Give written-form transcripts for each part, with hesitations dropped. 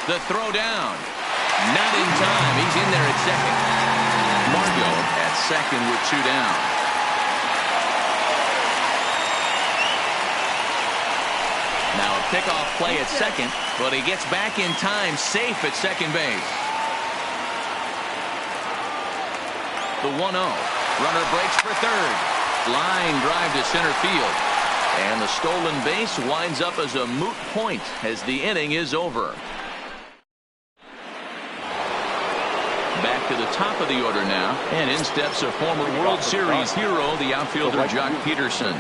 The throw down. Not in time. He's in there at second. Margot at second with 2 down. Now a pickoff play at second, but he gets back in time, safe at second base. The 1-0. Runner breaks for third. Line drive to center field. And the stolen base winds up as a moot point as the inning is over. Back to the top of the order now, and in steps a former World Series hero, the outfielder Jock Peterson.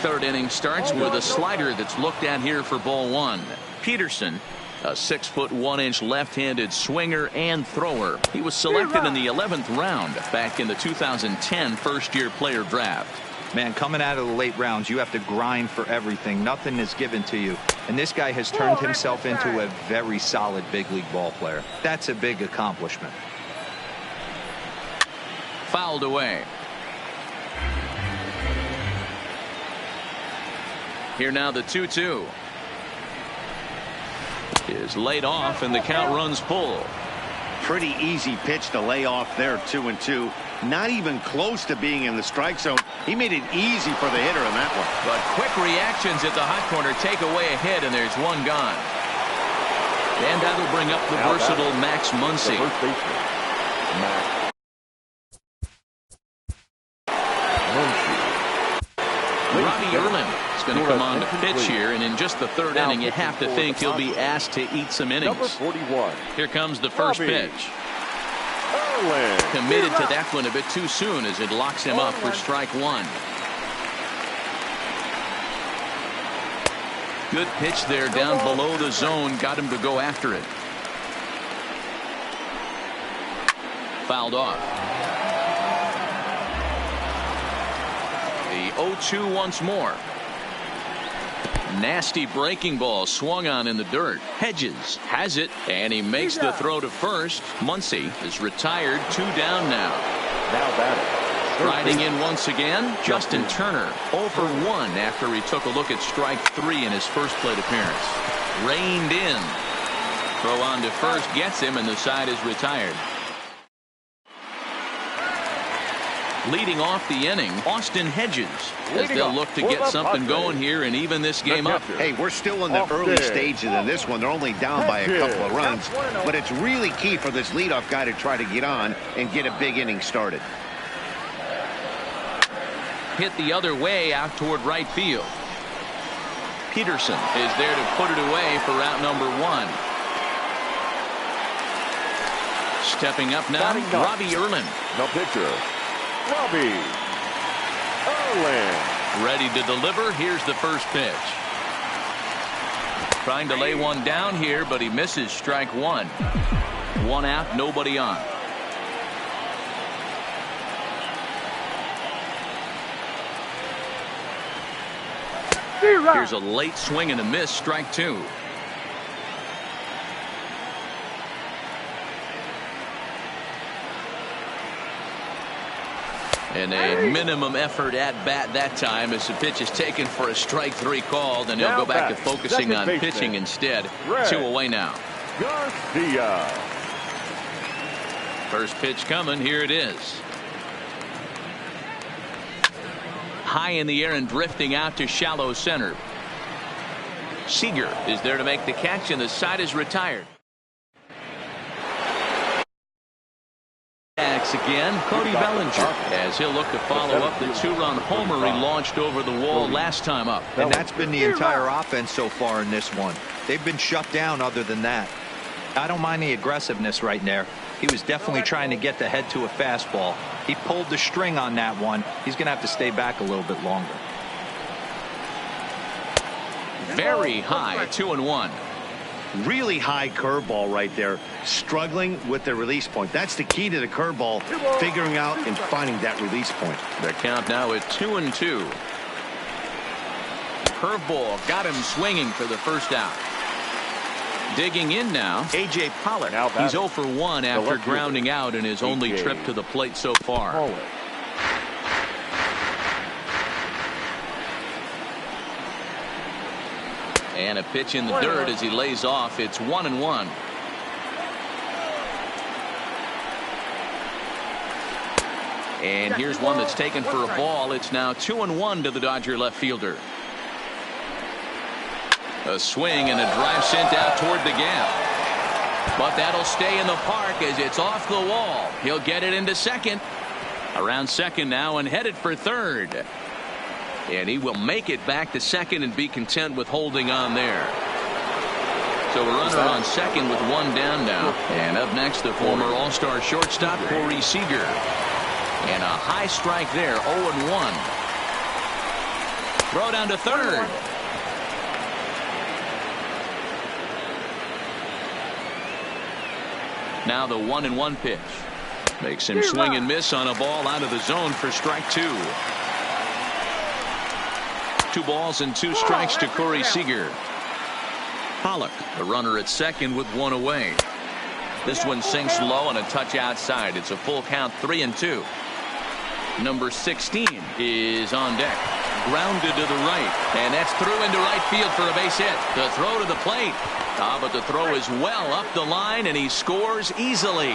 Third inning starts with a slider that's looked at here for ball 1. Peterson, a 6'1" left-handed swinger and thrower. He was selected in the 11th round back in the 2010 first-year player draft. Man, coming out of the late rounds, you have to grind for everything. Nothing is given to you. And this guy has turned himself into a very solid big league ball player. That's a big accomplishment. Fouled away. Here now the 2-2. Is laid off and the count runs full. Pretty easy pitch to lay off there, 2-2. Not even close to being in the strike zone. He made it easy for the hitter in that one. But quick reactions at the hot corner take away a hit, and there's one gone. And that'll bring up the versatile Max Muncy. Robbie Erlin is going to come on to pitch here, and in just the third inning, you have to think he'll be asked to eat some innings. Here comes the first pitch. Committed to that one a bit too soon as it locks him up for strike 1. Good pitch there down below the zone. Got him to go after it. Fouled off. The 0-2 once more. Nasty breaking ball swung on in the dirt. Hedges has it, and he makes the throw to first. Muncy is retired, 2 down now. Riding in once again, Justin Turner, 0 for 1 after he took a look at strike 3 in his first plate appearance. Reined in. Throw on to first gets him, and the side is retired. Leading off the inning, Austin Hedges, as they'll look to get something going here and even this game up. Hey, we're still in the early stages of this one. They're only down by a couple of runs, but it's really key for this leadoff guy to try to get on and get a big inning started. Hit the other way out toward right field. Peterson is there to put it away for out number 1. Stepping up now, Robbie Erlin. The pitcher, Robbie Erlin. Ready to deliver. Here's the first pitch. Trying to lay one down here, but he misses strike 1. 1 out, nobody on. Here's a late swing and a miss, strike 2. And a minimum effort at bat that time as the pitch is taken for a strike 3 call. Then he'll go back to focusing on pitching instead. 2 away now. Garcia. First pitch coming. Here it is. High in the air and drifting out to shallow center. Seager is there to make the catch, and the side is retired. Again, Cody Bellinger, as he'll look to follow up the 2-run homer he launched over the wall last time up. And that's been the entire offense so far in this one. They've been shut down other than that. I don't mind the aggressiveness right there. He was definitely trying to get the head to a fastball. He pulled the string on that one. He's going to have to stay back a little bit longer. Very high, 2-1. Really high curveball right there. Struggling with the release point. That's the key to the curveball, figuring out and finding that release point. The count now at 2-2. Curveball got him swinging for the first out. Digging in now, A.J. Pollard. He's 0 for 1 after grounding out in his only trip to the plate so far. And a pitch in the dirt as he lays off. It's 1-1. And here's one that's taken for a ball. It's now 2-1 to the Dodger left fielder. A swing and a drive sent out toward the gap. But that'll stay in the park as it's off the wall. He'll get it into second. Around second now and headed for third. And he will make it back to second and be content with holding on there. So a runner on second with one down now. And up next, the former All-Star shortstop, Corey Seager. And a high strike there, 0-1. Throw down to third. Now the 1-1 pitch. Makes him swing and miss on a ball out of the zone for strike two. 2 balls and 2 strikes to Corey Seager. Pollock, the runner at second with 1 away. This one sinks low and a touch outside. It's a full count, 3-2. Number 16 is on deck. Grounded to the right. And that's through into right field for a base hit. The throw to the plate. But the throw is well up the line and he scores easily.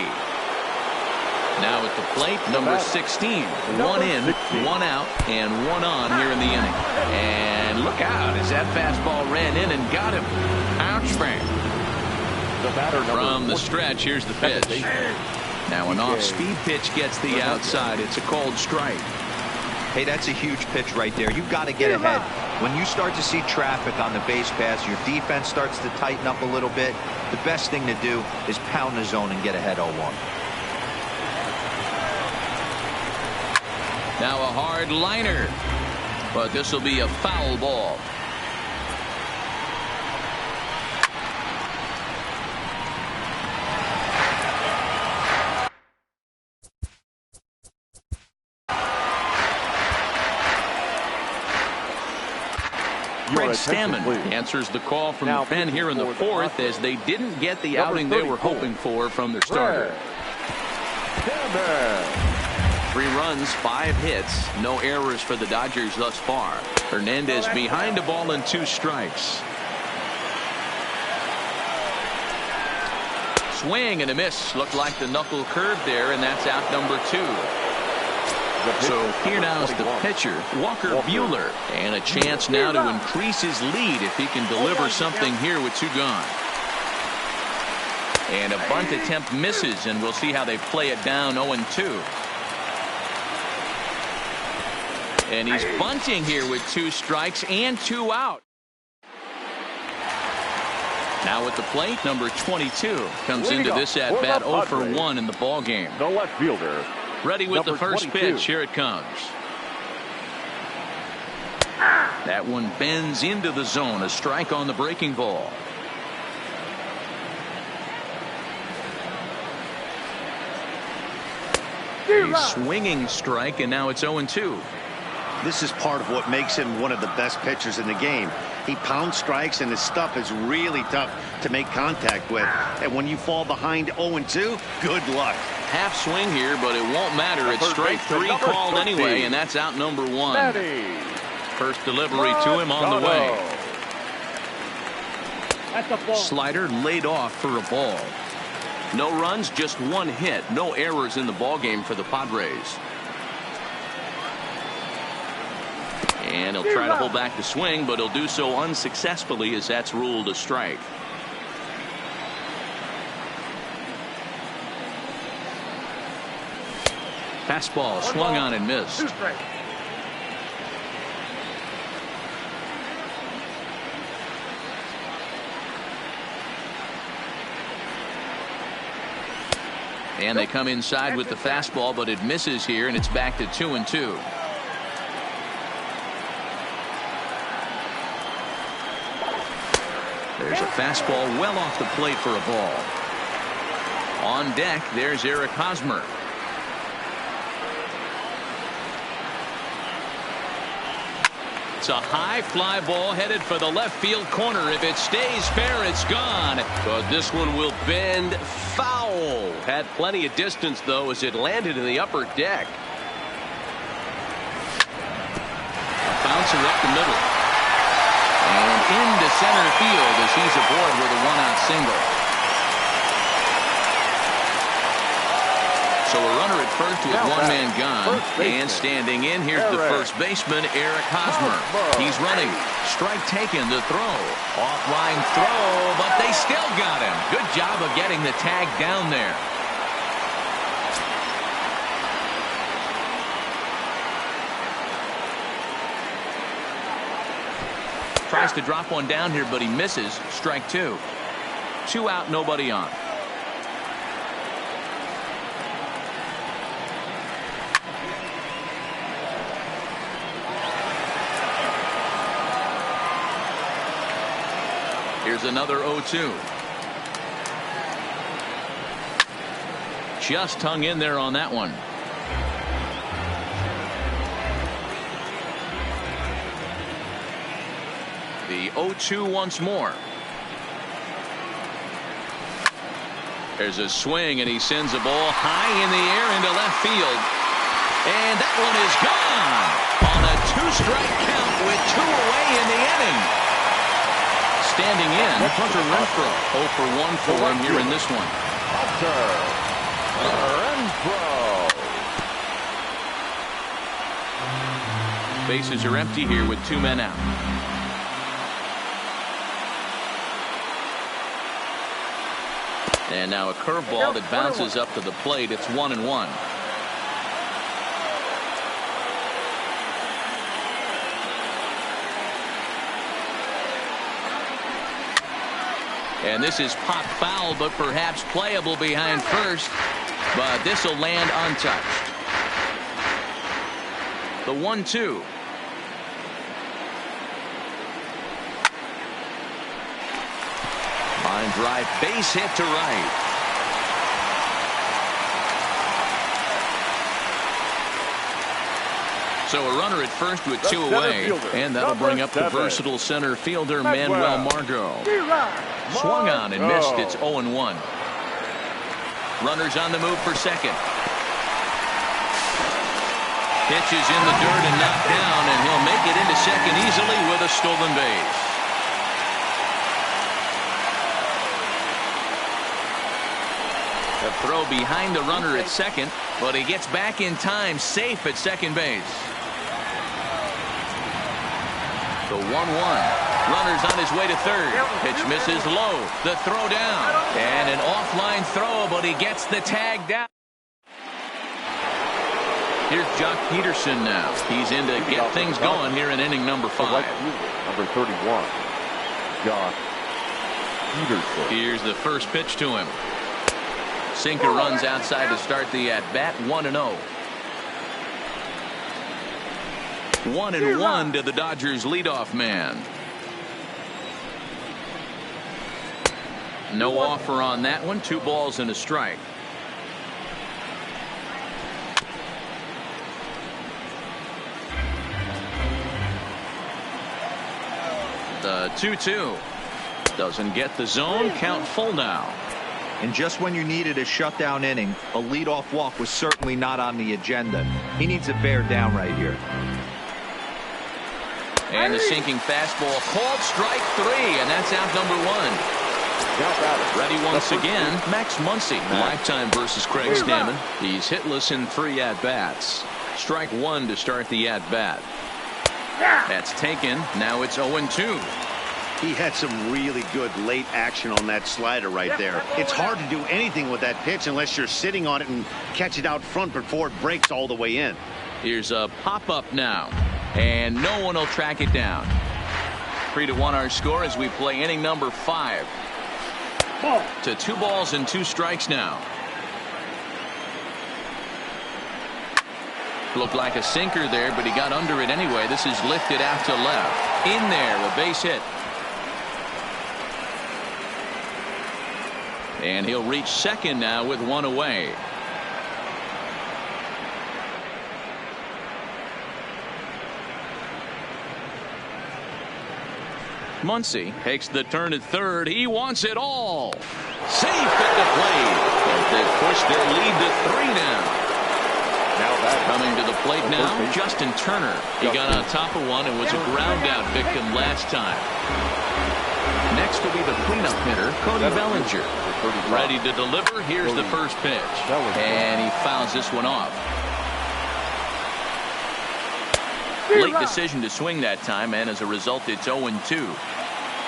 Now at the plate, number 16. 1 in, 1 out, and 1 on here in the inning. And look out as that fastball ran in and got him. Ouch, man. From the stretch, here's the pitch. Now an off-speed pitch gets the outside. It's a called strike. Hey, that's a huge pitch right there. You've got to get ahead. When you start to see traffic on the base pass, your defense starts to tighten up a little bit. The best thing to do is pound the zone and get ahead 0-1. Now a hard liner. But this will be a foul ball. Craig Stammen answers the call from the pen here in the fourth as they didn't get the outing they were hoping for from their starter. 3 runs, 5 hits, no errors for the Dodgers thus far. Hernandez behind a ball and 2 strikes. Swing and a miss. Looked like the knuckle curve there, and that's out number 2. So here now is the pitcher, Walker Buehler, and a chance now to increase his lead if he can deliver something here with 2 gone. And a bunt attempt misses, and we'll see how they play it down 0-2. And he's bunting here with 2 strikes and 2 out. Now at the plate, number 22 comes into this at bat 0 for 1 in the ball game. The left fielder. Ready with the first 22. Pitch. Here it comes. That one bends into the zone. A strike on the breaking ball. A swinging strike, and now it's 0-2. This is part of what makes him one of the best pitchers in the game. He pounds strikes, and his stuff is really tough to make contact with. And when you fall behind 0-2, good luck. Half swing here, but it won't matter. It's strike 3 called anyway, and that's out number 1. First delivery to him on the way. Slider laid off for a ball. No runs, just 1 hit. No errors in the ballgame for the Padres. And he'll try to hold back the swing, but he'll do so unsuccessfully as that's ruled a strike. Fastball swung on and missed. And they come inside with the fastball, but it misses here, and it's back to 2-2. There's a fastball well off the plate for a ball. On deck, there's Eric Hosmer. It's a high fly ball headed for the left field corner. If it stays fair, it's gone. But this one will bend foul. Had plenty of distance, though, as it landed in the upper deck. A bouncer up the middle. And into center field as he's aboard with a one-out single. So a runner at first with one man gone. And standing in, here's the first baseman, Eric Hosmer. He's running. Strike taken, the throw. Offline throw, but they still got him. Good job of getting the tag down there. Tries to drop one down here, but he misses. Strike two. 2 out, nobody on. Here's another 0-2. Just hung in there on that one. The 0-2 once more. There's a swing, and he sends a ball high in the air into left field. And that one is gone on a 2-strike count with 2 away in the inning. Standing in, Hunter Renfroe. 0 for 1 for him here in this one. Hunter Renfroe. Bases are empty here with 2 men out. And now a curveball that bounces up to the plate. It's 1-1. And this is pop foul, but perhaps playable behind first. But this will land untouched. The 1-2. Line drive, base hit to right. So a runner at first with 2 away, and that'll bring up the versatile center fielder Manuel Margot. Swung on and missed. It's 0-1. Runners on the move for second. Pitch is in the dirt and knocked down, and he'll make it into second easily with a stolen base. A throw behind the runner at second, but he gets back in time, safe at second base. The 1-1. Runners on his way to third. Pitch misses low. The throw down. And an offline throw, but he gets the tag down. Here's Jock Peterson now. He's in to get things going here in inning number 5. Number 31. Jock Peterson. Here's the first pitch to him. Sinker runs outside to start the at-bat. 1-0. 1-1 to the Dodgers leadoff man. No offer on that one. 2 balls and a strike. The 2-2 doesn't get the zone. Count full now. And just when you needed a shutdown inning, a leadoff walk was certainly not on the agenda. He needs to bear down right here. And the sinking fastball called strike 3, and that's out number 1. Ready once again, Max Muncy. Lifetime versus Craig Stammen. He's hitless in 3 at-bats. Strike 1 to start the at-bat. That's taken. Now it's 0-2. He had some really good late action on that slider right there. It's hard to do anything with that pitch unless you're sitting on it and catch it out front before it breaks all the way in. Here's a pop-up now, and no one will track it down. 3-1 our score as we play inning number 5. To 2 balls and 2 strikes now. Looked like a sinker there, but he got under it anyway. This is lifted out to left. In there, a base hit. And he'll reach second now with 1 away. Muncy takes the turn at third. He wants it all. Safe at the plate. As they push their lead to 3 now. Coming to the plate now, Justin Turner. He got on top of one and was a ground out victim last time. Next will be the cleanup hitter, Cody Bellinger. Ready to deliver. Here's the first pitch. And he fouls this one off. Late decision to swing that time, and as a result, it's 0-2.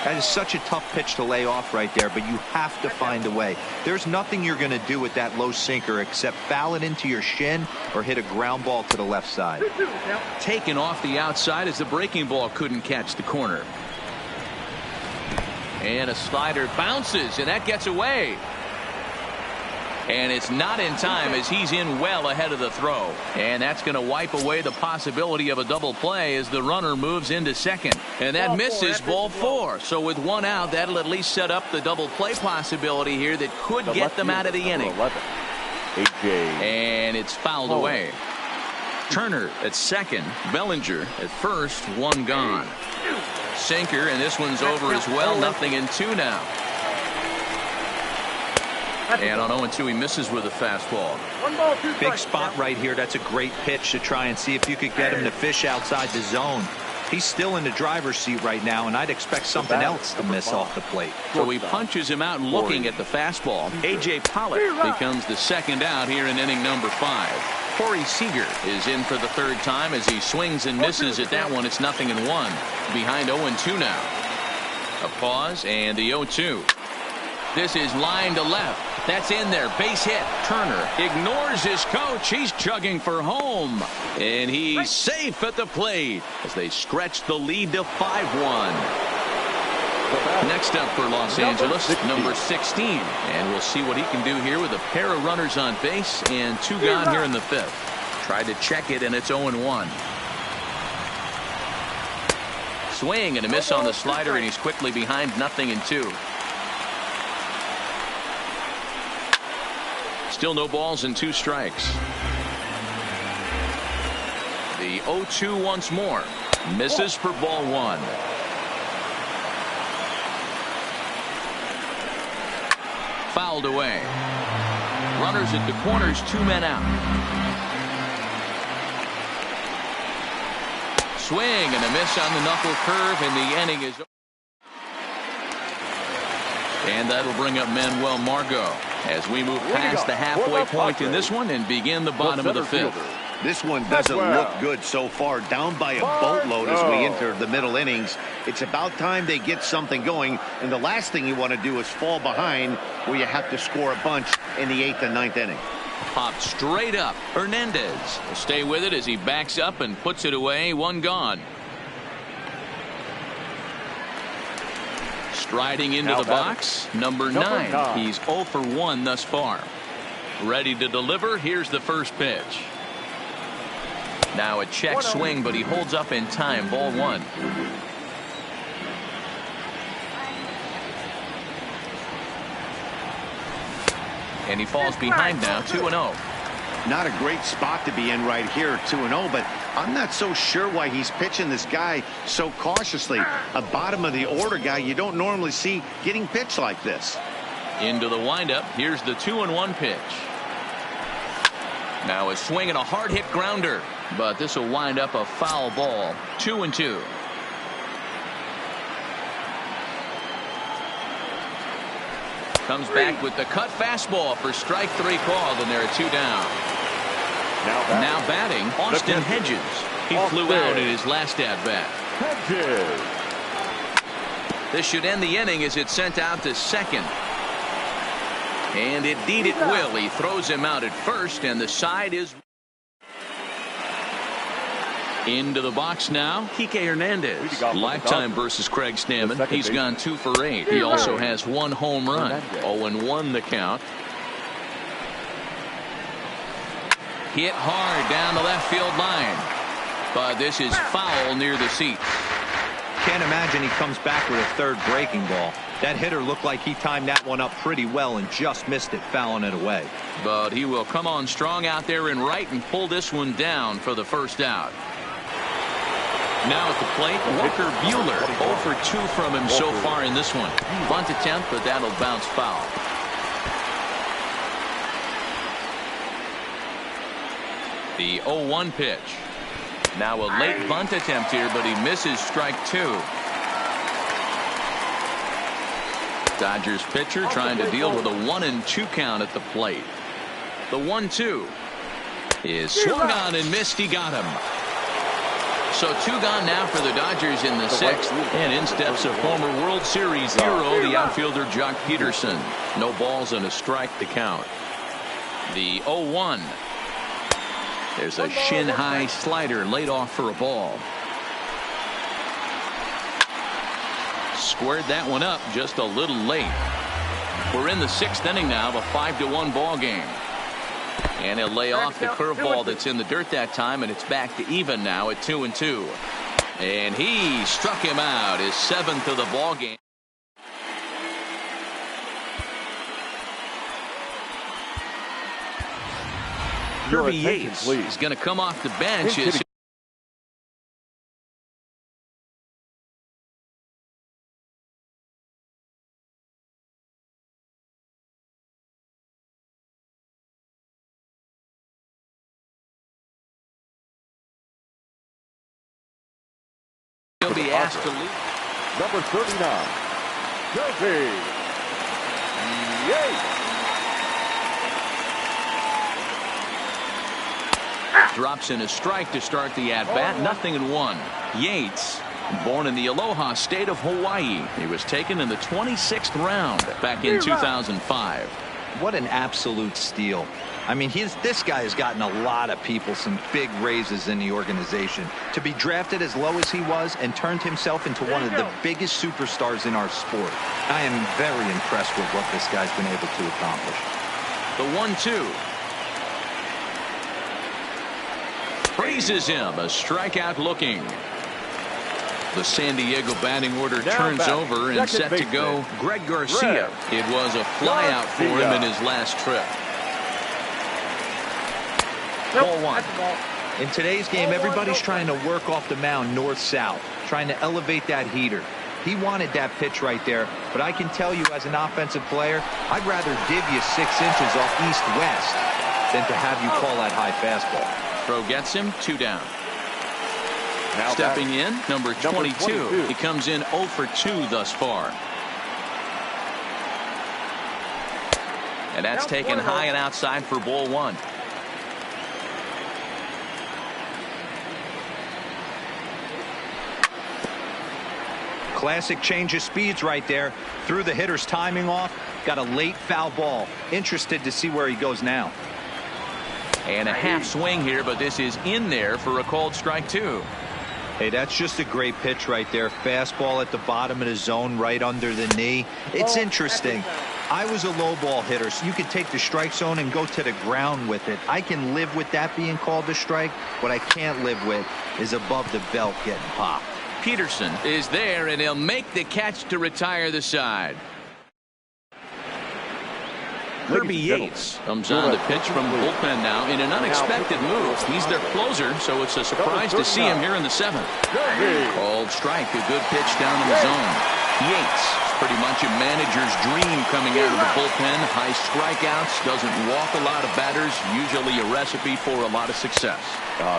That is such a tough pitch to lay off right there, but you have to find a way. There's nothing you're going to do with that low sinker except foul it into your shin or hit a ground ball to the left side. Taken off the outside as the breaking ball couldn't catch the corner. And a slider bounces, and that gets away. And it's not in time as he's in well ahead of the throw. And that's going to wipe away the possibility of a double play as the runner moves into second. And that misses ball 4. So with one out, that'll at least set up the double play possibility here that could get them out of the inning. And it's fouled away. Turner at second, Bellinger at first, one gone. Sinker, and this one's over as well. 0-2 now. And on 0-2, he misses with a fastball. Big spot right here. That's a great pitch to try and see if you could get him to fish outside the zone. He's still in the driver's seat right now, and I'd expect something else to miss off the plate. So he punches him out looking at the fastball. A.J. Pollock becomes the second out here in inning number 5. Corey Seager is in for the third time as he swings and misses at that one. It's 0-1. Behind 0-2 now. A pause and the 0-2. This is line to left. That's in there. Base hit. Turner ignores his coach. He's chugging for home. And he's safe at the plate as they stretch the lead to 5-1. Next up for Los Angeles, number 16. And we'll see what he can do here with a pair of runners on base and 2 gone here in the 5th. Tried to check it, and it's 0-1. Swing and a miss on the slider, and he's quickly behind 0-2. Still no balls and 2 strikes. The 0-2 once more. Misses for ball 1. Fouled away. Runners at the corners, 2 men out. Swing and a miss on the knuckle curve, and the inning is over. And that'll bring up Manuel Margot as we move past the halfway point in this one and begin the bottom of the 5th. This one doesn't look good so far. Down by a boatload as we enter the middle innings. It's about time they get something going. And the last thing you want to do is fall behind where you have to score a bunch in the 8th and 9th inning. Popped straight up. Hernandez will stay with it as he backs up and puts it away. 1 gone. Striding into the box, number 9. He's 0 for 1 thus far. Ready to deliver. Here's the first pitch. Now a check swing, but he holds up in time. Ball 1. And he falls behind now. 2-0. Not a great spot to be in right here, 2-0, but I'm not so sure why he's pitching this guy so cautiously. A bottom of the order guy you don't normally see getting pitched like this. Into the windup. Here's the 2-1 pitch. Now a swing and a hard hit grounder, but this will wind up a foul ball. 2-2. Comes back with the cut fastball for strike 3 called, and there are 2 down. Now batting, Austin Hedges. He flew out in his last at-bat. This should end the inning as it's sent out to second. And indeed it will. He throws him out at first, and the side is into the box now. Kike Hernandez. Lifetime versus Craig Stammen. He's gone 2 for 8. He also has 1 home run. 0-1 the count. Hit hard down the left field line. But this is foul near the seats. Can't imagine he comes back with a 3rd breaking ball. That hitter looked like he timed that one up pretty well and just missed it, fouling it away. But he will come on strong out there in right and pull this one down for the first out. Now at the plate, Walker Buehler. 0 for 2 from him so far in this one. Bunt attempt, but that'll bounce foul. The 0-1 pitch. Now a late bunt attempt here, but he misses strike 2. Dodgers pitcher trying to deal with a 1-2 count at the plate. The 1-2 is swung on and missed. He got him. So 2 gone now for the Dodgers in the 6th. And in steps a former World Series hero, the outfielder Jock Peterson. No balls and a strike to count. The 0-1. There's a shin-high slider laid off for a ball. Squared that one up just a little late. We're in the 6th inning now of a 5-1 ball game. And he'll lay off the curveball that's in the dirt that time, and it's back to even now at 2-2. And he struck him out, his 7th of the ball game. Kirby Yates is going to come off the bench. He'll be asked to leave. Number 39, Kirby Yates. Drops in a strike to start the at-bat. 0-1. Yates, born in the Aloha state of Hawaii. He was taken in the 26th round back in 2005. What an absolute steal. I mean, this guy has gotten a lot of people some big raises in the organization. To be drafted as low as he was and turned himself into one of the biggest superstars in our sport. I am very impressed with what this guy's been able to accomplish. The 1-2. Praises him. A strikeout looking. The San Diego batting order turns over and set to go Greg Garcia. It was a flyout for him in his last trip. Ball 1. In today's game, everybody's trying to work off the mound north-south, trying to elevate that heater. He wanted that pitch right there, but I can tell you as an offensive player, I'd rather give you 6 inches off east-west than to have you call that high fastball. Throw gets him, 2 down. Now stepping in, number 22. He comes in 0 for 2 thus far. And that's taken high and outside for ball 1. Classic change of speeds right there. Threw the hitter's timing off. Got a late foul ball. Interested to see where he goes now. And a half swing here, but this is in there for a called strike 2. Hey, that's just a great pitch right there. Fastball at the bottom of the zone, right under the knee. It's interesting. I was a low ball hitter, so you could take the strike zone and go to the ground with it. I can live with that being called a strike. What I can't live with is above the belt getting popped. Peterson is there, and he'll make the catch to retire the side. Kirby Yates comes on the pitch from the bullpen now in an unexpected move. He's their closer, so it's a surprise to see him here in the 7th. Called strike, a good pitch down in the zone. Yates, pretty much a manager's dream coming out of the bullpen. High strikeouts, doesn't walk a lot of batters, usually a recipe for a lot of success.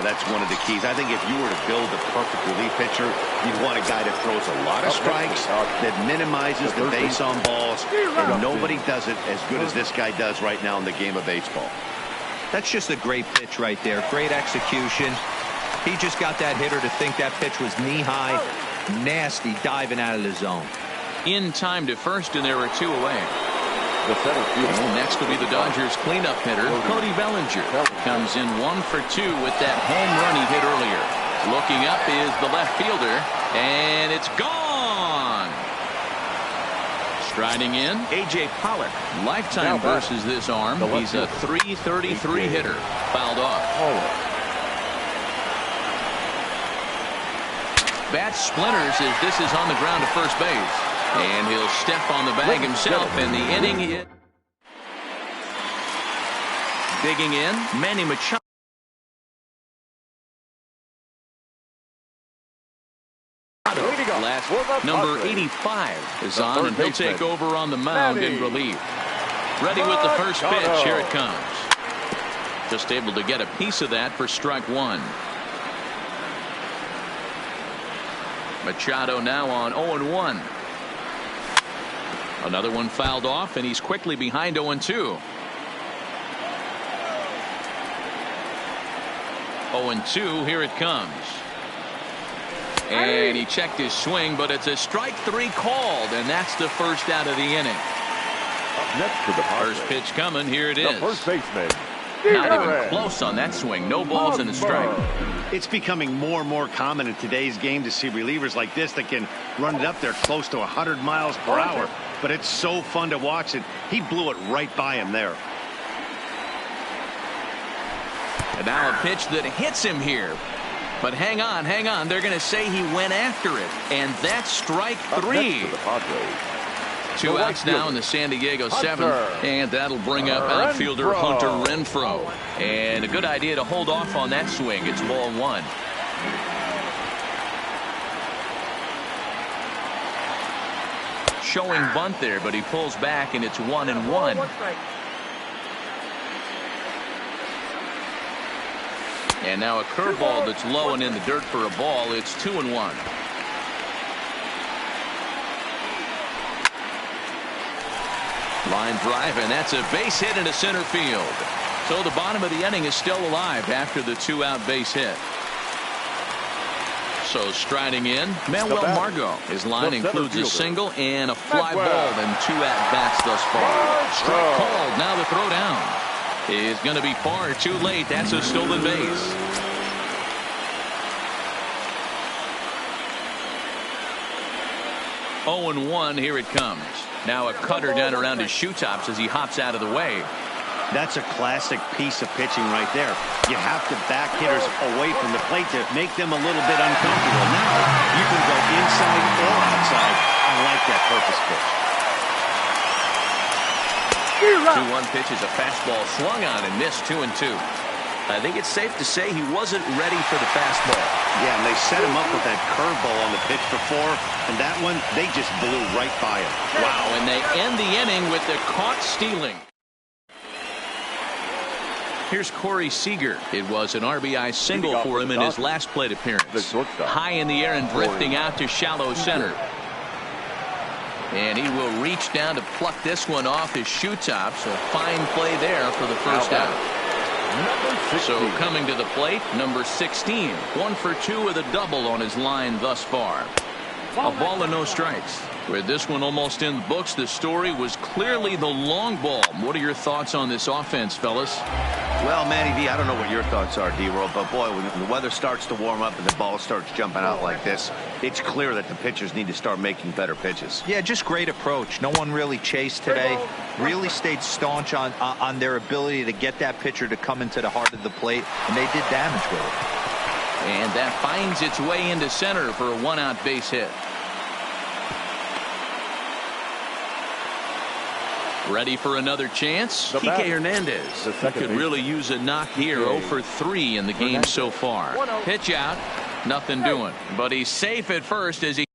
That's one of the keys. I think if you were to build a perfect relief pitcher, you'd want a guy that throws a lot of strikes, that minimizes the base on balls, and nobody does it as good as this guy does right now in the game of baseball. That's just a great pitch right there. Great execution. He just got that hitter to think that pitch was knee-high. Nasty diving out of the zone. In time to first, and there are 2 away. And next will be the Dodgers cleanup hitter, Cody Bellinger. Comes in 1 for 2 with that home run he hit earlier. Looking up is the left fielder, and it's gone. Striding in, A.J. Pollock. Lifetime versus this arm. He's a .333 hitter. Fouled off. Bat splinters as this is on the ground to first base. And he'll step on the bag himself, and the inning is digging in. Manny Machado. Last number 85 is on, and he'll take over on the mound in relief. Ready with the first pitch. Here it comes. Just able to get a piece of that for strike 1. Machado now on 0-1. Another one fouled off, and he's quickly behind 0-2. 0-2, here it comes. And he checked his swing, but it's a strike 3 called, and that's the first out of the inning. Up next to the First pitch coming, here it is. The first baseman. Not even close on that swing. No balls in the strike. It's becoming more and more common in today's game to see relievers like this that can run it up there close to 100 miles per hour. But it's so fun to watch it. He blew it right by him there. And now a pitch that hits him here. But hang on. They're going to say he went after it. And that's strike 3. 2 outs now in the San Diego 7th. And that'll bring up outfielder Hunter Renfroe. And a good idea to hold off on that swing. It's ball 1. Showing bunt there, but he pulls back, and it's 1-1. And now a curveball that's low and in the dirt for a ball. It's 2-1. Line drive, and that's a base hit into center field. So the bottom of the inning is still alive after the 2-out base hit. So striding in, Manuel Margot. His line includes a single and a fly ball and 2 at-bats thus far. Strike called. Now the throw down is going to be far too late. That's a stolen base. Oh and 1, here it comes. Now a cutter down around his shoe tops as he hops out of the way. That's a classic piece of pitching right there. You have to back hitters away from the plate to make them a little bit uncomfortable. Now you can go inside or outside. I like that purpose pitch. 2-1 pitch is a fastball swung on and missed. 2-2. I think it's safe to say he wasn't ready for the fastball. Yeah, and they set him up with that curveball on the pitch before, and that one, they just blew right by him. Wow, and they end the inning with the caught stealing. Here's Corey Seager. It was an RBI single for him in his last plate appearance. High in the air and drifting out to shallow center. And he will reach down to pluck this one off his shoe tops. A fine play there for the first out. So coming to the plate, number 16. 1 for 2 with a double on his line thus far. A ball and no strikes. With this one almost in the books, the story was clearly the long ball. What are your thoughts on this offense, fellas? Well, Matty D, I don't know what your thoughts are, D-Roll, but boy, when the weather starts to warm up and the ball starts jumping out like this, it's clear that the pitchers need to start making better pitches. Yeah, just great approach. No one really chased today. Really stayed staunch on their ability to get that pitcher to come into the heart of the plate, and they did damage with it. And that finds its way into center for a 1-out base hit. Ready for another chance? Kike Hernandez. He could really use a knock here. 0 for 3 in the game so far. Pitch out. Nothing doing. But he's safe at first as he...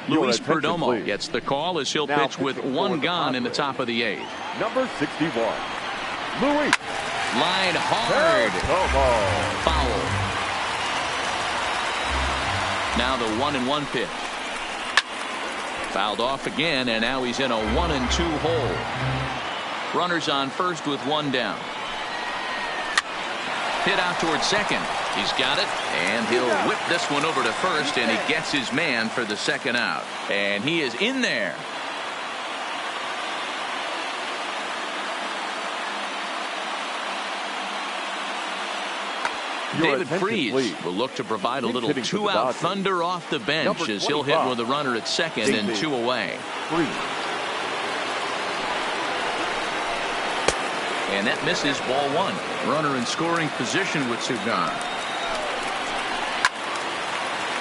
Luis Perdomo gets the call as he'll pitch with 1 gone in the top of the 8th. Number 61, Luis. Line hard. Foul. Now the 1-1 pitch. Fouled off again, and now he's in a 1-2 hole. Runners on first with 1 down. Hit out towards second. He's got it, and he'll whip this one over to first, and he gets his man for the 2nd out. And he is in there. David Freese will look to provide a little 2-out thunder off the bench as he'll hit with a runner at second and 2 away. And that misses, ball 1. Runner in scoring position with Sugan.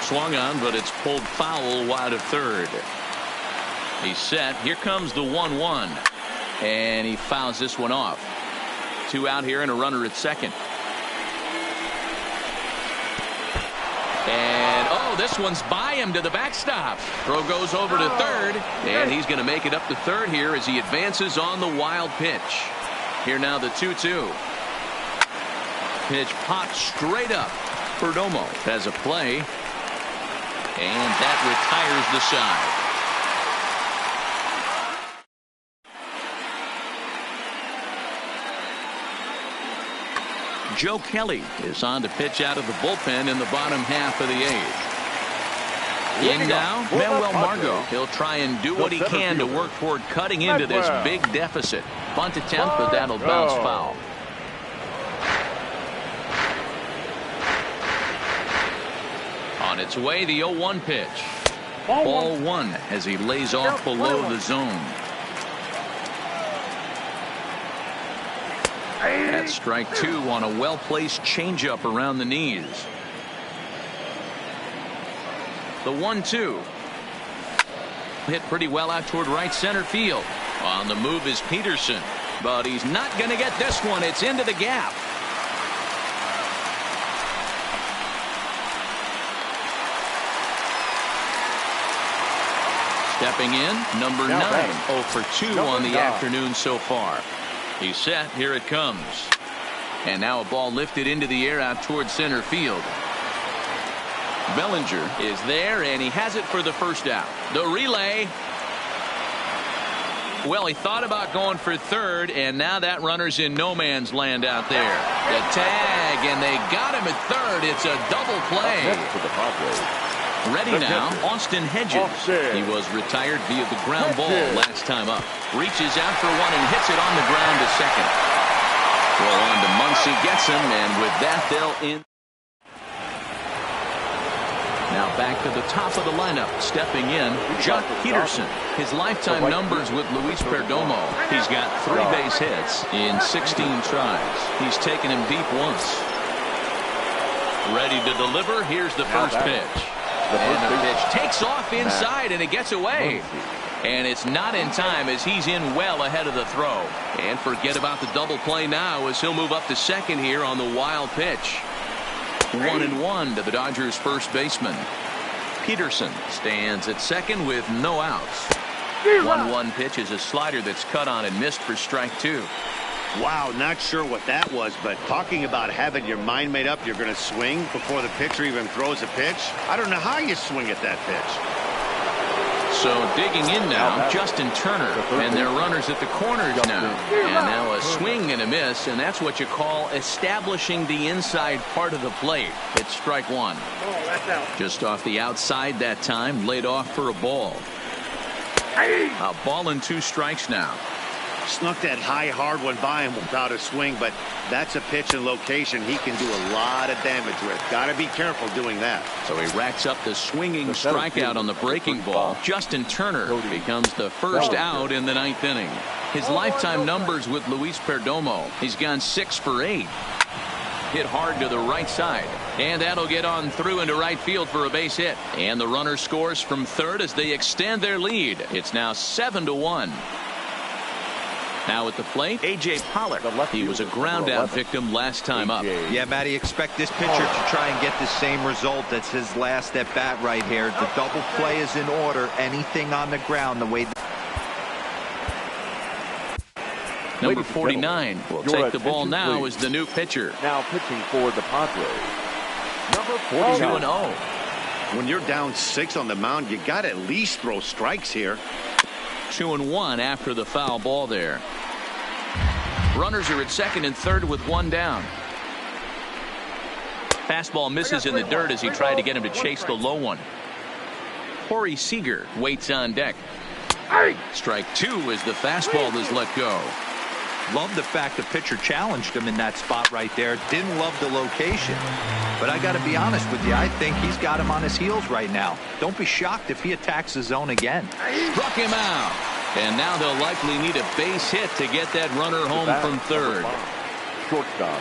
Swung on, but it's pulled foul wide of third. He's set. Here comes the 1-1. And he fouls this one off. 2 out here and a runner at second. And, oh, Oh, this one's by him to the backstop. Throw goes over to third, and he's going to make it up to third here as he advances on the wild pitch. Here now the 2-2. Pitch popped straight up. Perdomo has a play, and that retires the side. Joe Kelly is on to pitch out of the bullpen in the bottom half of the eighth. In now, Manuel Margot. He'll try and do what he can to work toward cutting into this big deficit. Bunt attempt, but that'll bounce foul. On its way, the 0-1 pitch. Ball one as he lays off below the zone. That's strike two on a well-placed changeup around the knees. The 1-2. Hit pretty well out toward right center field. On the move is Peterson, but he's not going to get this one. It's into the gap. Stepping in, number 9, 0 for 2 on the afternoon so far. He's set. Here it comes. And now a ball lifted into the air out towards center field. Bellinger is there, and he has it for the first out. The relay. Well, he thought about going for third, and now that runner's in no man's land out there. The tag, and they got him at third. It's a double play. Ready now, Austin Hedges. He was retired via the ground ball last time up. Reaches out for one and hits it on the ground to second. Well, on to Muncy, gets him, and with that, they'll in. Now back to the top of the lineup, stepping in, Jock Peterson. His lifetime numbers with Luis Perdomo. He's got 3 base hits in 16 tries. He's taken him deep once. Ready to deliver. Here's the first pitch. And the pitch takes off inside, and it gets away. And it's not in time as he's in well ahead of the throw. And forget about the double play now as he'll move up to second here on the wild pitch. 1-1 to the Dodgers first baseman. Peterson stands at second with no outs. 1-1 pitch is a slider that's cut on and missed for strike 2. Wow, not sure what that was, but talking about having your mind made up you're going to swing before the pitcher even throws a pitch. I don't know how you swing at that pitch. So digging in now, Justin Turner, and their runners at the corners now. And now a swing and a miss, and that's what you call establishing the inside part of the plate. It's strike 1. Just off the outside that time, laid off for a ball. A ball and 2 strikes now. Snuck that high hard one by him without a swing, but that's a pitch and location he can do a lot of damage with. Got to be careful doing that. So he racks up the swinging strikeout on the breaking ball. Justin Turner becomes the first out in the 9th inning. His lifetime numbers with Luis Perdomo. He's gone 6 for 8. Hit hard to the right side, and that'll get on through into right field for a base hit. And the runner scores from third as they extend their lead. It's now 7-1. Now at the plate, A.J. Pollock. He was a ground out victim last time up. Yeah, Matty, expect this pitcher to try and get the same result as his last at bat right here. The double play is in order. Anything on the ground, the way. Number 49 will take the ball now as the new pitcher. Now pitching for the Padres, number 2-0. When you're down 6 on the mound, you got to at least throw strikes here. 2-1 after the foul ball there. Runners are at second and third with 1 down. Fastball misses in the dirt as he tried to get him to chase the low one. Corey Seager waits on deck. Strike 2 as the fastball is let go. Love the fact the pitcher challenged him in that spot right there. Didn't love the location. But I got to be honest with you, I think he's got him on his heels right now. Don't be shocked if he attacks the zone again. Struck him out. And now they'll likely need a base hit to get that runner home from third. Shortstop.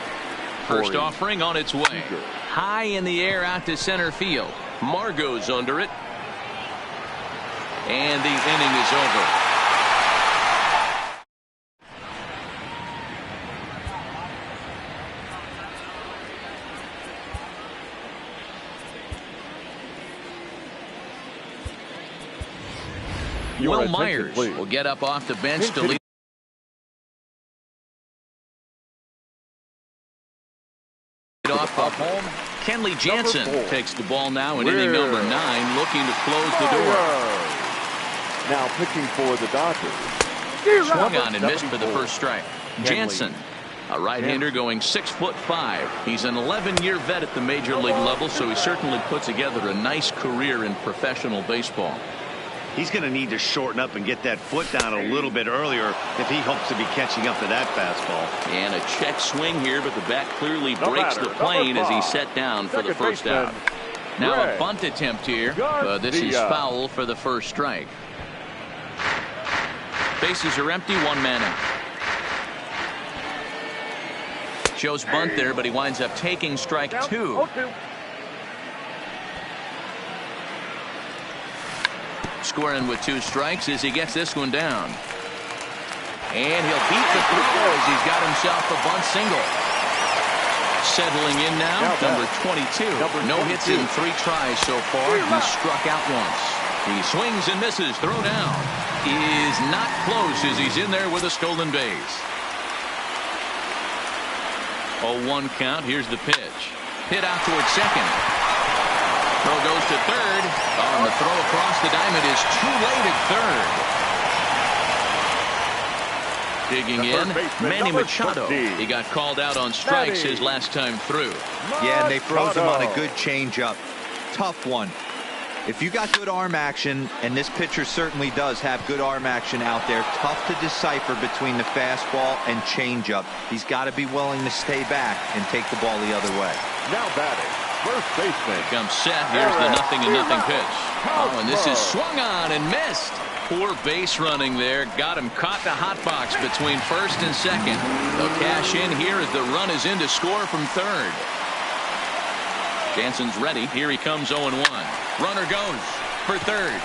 First offering on its way. High in the air out to center field. Margot's under it. And the inning is over. Your Will attention, Myers please. will get up off the bench to lead off the home. Kenley Jansen takes the ball now in inning number 9, looking to close the door. Now pitching for the Dodgers. Swung on and missed for the first strike. Jansen, a right-hander going 6'5". He's an 11-year vet at the major league level, so he certainly put together a nice career in professional baseball. He's going to need to shorten up and get that foot down a little bit earlier if he hopes to be catching up to that fastball. And a check swing here, but the bat clearly breaks the plane as he's set down for the first out. Now a bunt attempt here, but this is foul for the first strike. Bases are empty, 1 man out. Shows bunt there, but he winds up taking strike 2. Scoring with 2 strikes as he gets this one down. And he'll beat the throw as he's got himself a bunt single. Settling in now, number 22. No hits in 3 tries so far. He struck out once. He swings and misses. Throw down. Is not close as he's in there with a stolen base. 0-1 count. Here's the pitch. Hit out towards second. Throw goes to third. And the throw across the diamond is too late at third. Digging in, Manny Machado. He got called out on strikes his last time through. Yeah, and they froze him on a good changeup. Tough one. If you got good arm action, and this pitcher certainly does have good arm action out there, tough to decipher between the fastball and changeup. He's got to be willing to stay back and take the ball the other way. Now batting, first baseman. Comes set. Here's the 0-0 pitch. Oh, and this is swung on and missed. Poor base running there. Got him caught the hot box between first and second. They'll cash in here as the run is in to score from third. Jansen's ready. Here he comes 0-1. Runner goes for third.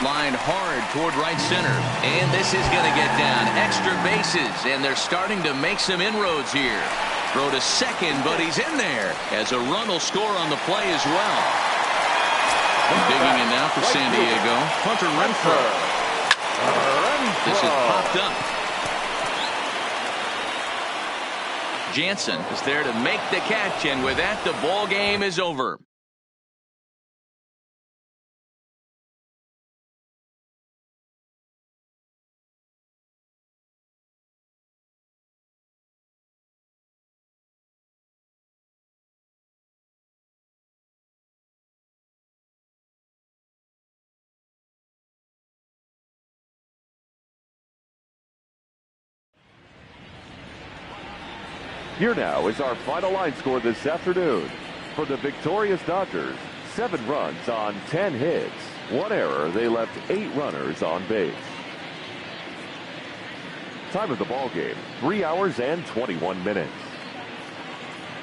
Lined hard toward right center. And this is going to get down. Extra bases. And they're starting to make some inroads here. Throw to second, but he's in there. As a run will score on the play as well. Digging in now for San Diego. Hunter Renfroe. This is popped up. Jansen is there to make the catch, and with that, the ball game is over. Here now is our final line score this afternoon. For the victorious Dodgers, 7 runs on 10 hits. 1 error. They left 8 runners on base. Time of the ball game, 3 hours and 21 minutes.